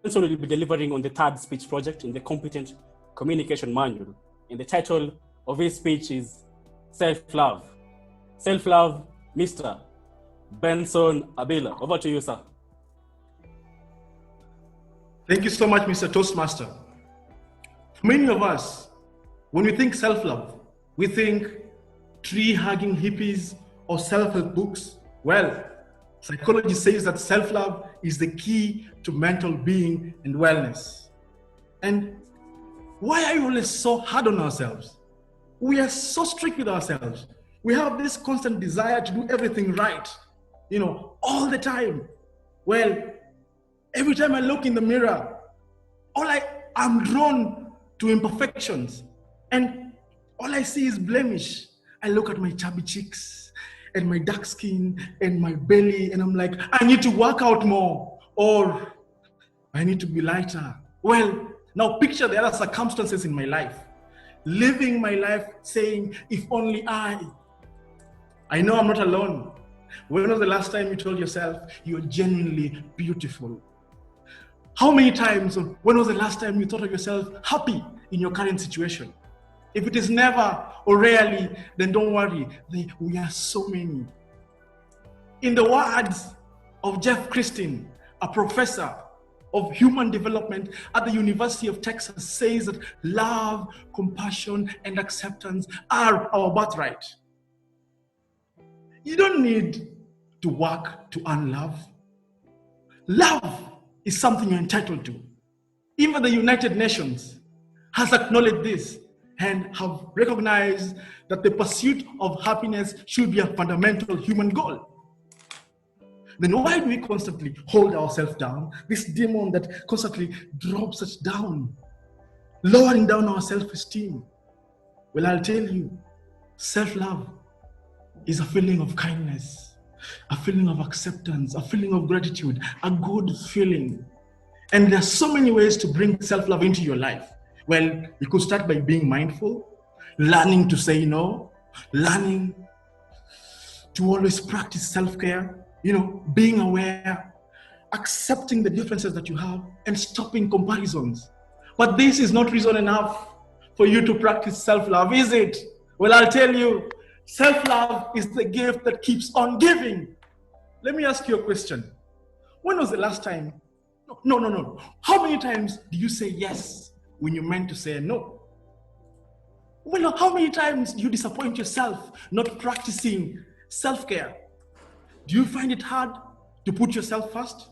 Benson will be delivering on the third speech project in the Competent Communication Manual. And the title of his speech is Self-Love. Self-Love, Mr. Benson Abila. Over to you, sir. Thank you so much, Mr. Toastmaster. For many of us, when we think self-love, we think tree-hugging hippies or self-help books. Well, psychology says that self-love is the key to mental being and wellness. And why are we always so hard on ourselves? We are so strict with ourselves. We have this constant desire to do everything right, all the time. Well, every time I look in the mirror, I'm drawn to imperfections. And all I see is blemish. I look at my chubby cheeks and my dark skin and my belly, and I'm like, I need to work out more, or I need to be lighter. Well, now picture the other circumstances in my life. Living my life saying, if only I know I'm not alone. When was the last time you told yourself you're genuinely beautiful? How many times, when was the last time you thought of yourself happy in your current situation? If it is never or rarely, then don't worry. We are so many. In the words of Jeff Christine, a professor of human development at the University of Texas, says that love, compassion, and acceptance are our birthright. You don't need to work to earn love. Love is something you're entitled to. Even the United Nations has acknowledged this and have recognized that the pursuit of happiness should be a fundamental human goal. Then why do we constantly hold ourselves down? This demon that constantly drops us down, lowering down our self-esteem. Well, I'll tell you, self-love is a feeling of kindness, a feeling of acceptance, a feeling of gratitude, a good feeling. And there are so many ways to bring self-love into your life. Well, you could start by being mindful, learning to say no, learning to always practice self-care, being aware, accepting the differences that you have, and stopping comparisons. But this is not reason enough for you to practice self-love, is it? Well, I'll tell you, self-love is the gift that keeps on giving. Let me ask you a question. When was the last time? No. How many times do you say yes when you meant to say no? Well, how many times do you disappoint yourself not practicing self-care? Do you find it hard to put yourself first?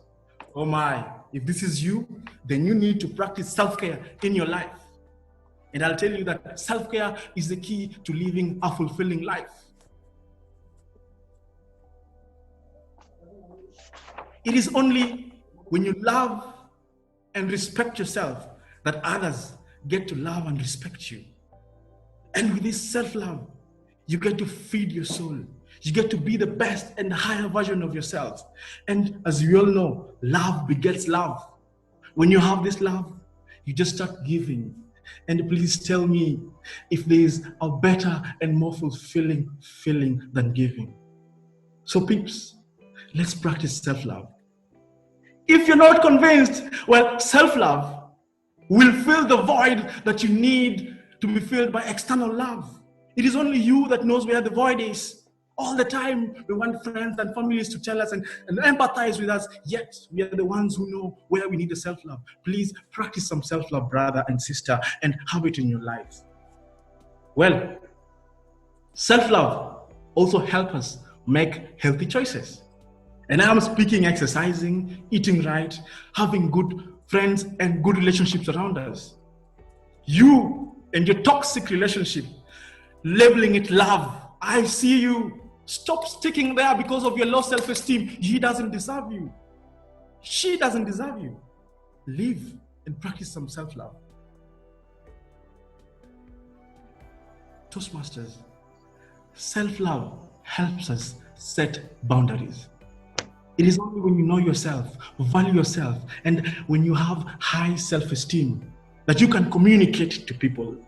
Oh my, if this is you, then you need to practice self-care in your life. And I'll tell you that self-care is the key to living a fulfilling life. It is only when you love and respect yourself that others get to love and respect you. And with this self-love, you get to feed your soul. You get to be the best and higher version of yourself. And as we all know, love begets love. When you have this love, you just start giving. And please tell me if there is a better and more fulfilling feeling than giving. So peeps, let's practice self-love. If you're not convinced, well, self-love will fill the void that you need to be filled by external love. It is only you that knows where the void is. All the time, we want friends and families to tell us and empathize with us, yet we are the ones who know where we need the self-love. Please practice some self-love, brother and sister, and have it in your lives. Well, self-love also helps us make healthy choices. And I'm speaking exercising, eating right, having good friends and good relationships around us. You and your toxic relationship, labeling it love. I see you. Stop sticking there because of your low self-esteem. He doesn't deserve you. She doesn't deserve you. Live and practice some self-love. Toastmasters, self-love helps us set boundaries. It is only when you know yourself, value yourself, and when you have high self-esteem that you can communicate to people.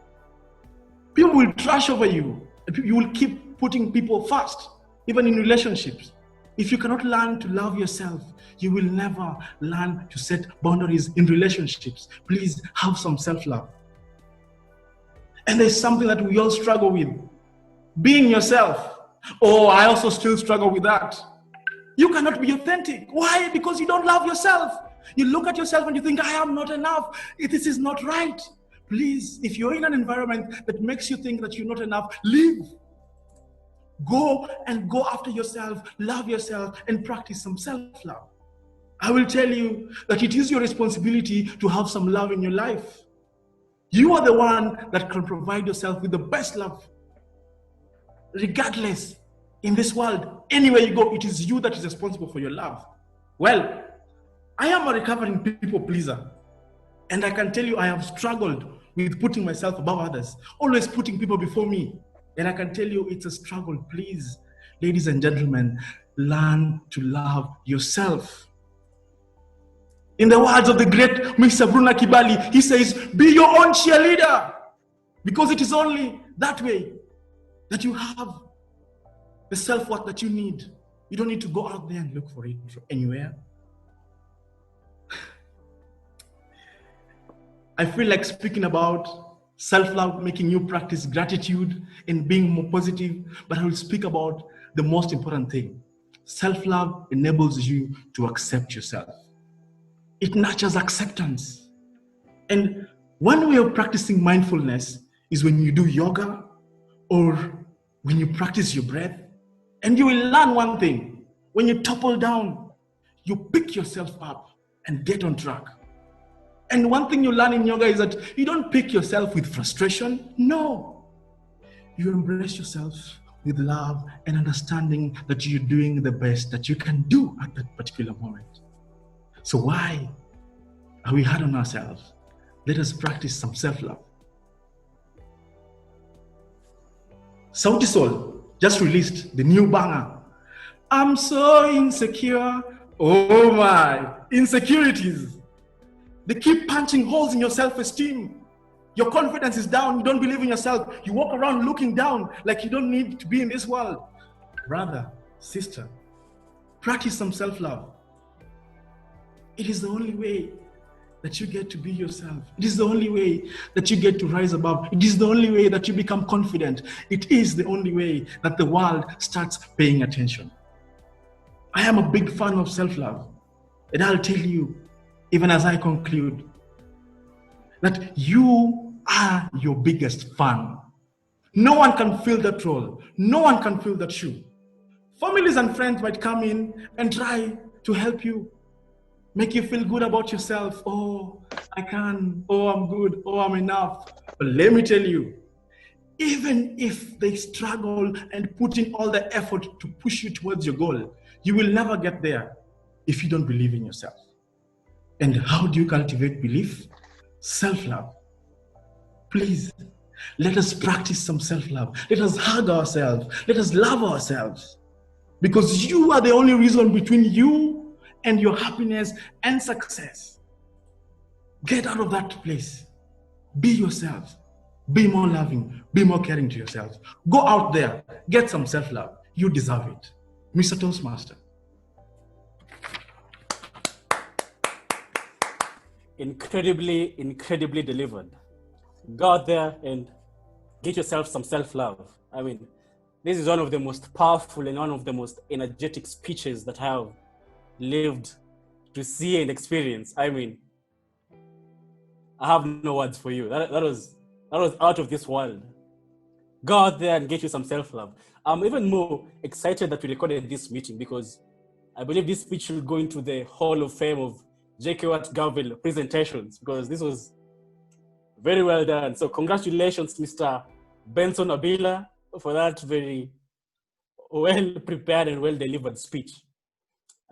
People will trash over you. You will keep putting people first, even in relationships. If you cannot learn to love yourself, you will never learn to set boundaries in relationships. Please have some self-love. And there's something that we all struggle with. Being yourself. Oh, I also still struggle with that. You cannot be authentic. Why? Because you don't love yourself. You look at yourself and you think, I am not enough. This is not right. Please, if you're in an environment that makes you think that you're not enough, leave. Go after yourself, love yourself, and practice some self-love. I will tell you that it is your responsibility to have some love in your life. You are the one that can provide yourself with the best love. Regardless, in this world, anywhere you go, it is you that is responsible for your love. Well, I am a recovering people pleaser. And I can tell you I have struggled with putting myself above others, always putting people before me. And I can tell you it's a struggle. Please, ladies and gentlemen, learn to love yourself. In the words of the great Mr. Bruna Kibali, he says, be your own cheerleader. Because it is only that way that you have the self-worth that you need. You don't need to go out there and look for it anywhere. I feel like speaking about self-love, making you practice gratitude and being more positive, but I will speak about the most important thing. Self-love enables you to accept yourself. It nurtures acceptance. And one way of practicing mindfulness is when you do yoga or when you practice your breath. And you will learn one thing. When you topple down, you pick yourself up and get on track. And one thing you learn in yoga is that you don't pick yourself with frustration. No. You embrace yourself with love and understanding that you're doing the best that you can do at that particular moment. So why are we hard on ourselves? Let us practice some self-love. Sauti Sol just released the new banger. I'm so insecure. Oh my, insecurities. They keep punching holes in your self-esteem. Your confidence is down. You don't believe in yourself. You walk around looking down like you don't need to be in this world. Brother, sister, practice some self-love. It is the only way that you get to be yourself. It is the only way that you get to rise above. It is the only way that you become confident. It is the only way that the world starts paying attention. I am a big fan of self-love. And I'll tell you, even as I conclude, that you are your biggest fan. No one can fill that role. No one can fill that shoe. Families and friends might come in and try to help you, make you feel good about yourself. Oh, I can. Oh, I'm good. Oh, I'm enough. But let me tell you, even if they struggle and put in all the effort to push you towards your goal, you will never get there if you don't believe in yourself. And how do you cultivate belief? Self-love. Please, let us practice some self-love. Let us hug ourselves. Let us love ourselves. Because you are the only reason between you and your happiness and success. Get out of that place. Be yourself. Be more loving. Be more caring to yourself. Go out there. Get some self-love. You deserve it. Mr. Toastmaster. Incredibly delivered. Go out there and get yourself some self-love. I mean, this is one of the most powerful and one of the most energetic speeches that I have lived to see and experience. I mean, I have no words for you. That was out of this world. Go out there and get you some self-love. I'm even more excited that we recorded this meeting because I believe this speech will go into the Hall of Fame of JKUAT Garville presentations because this was very well done. So congratulations, Mr. Benson Abila, for that very well prepared and well delivered speech.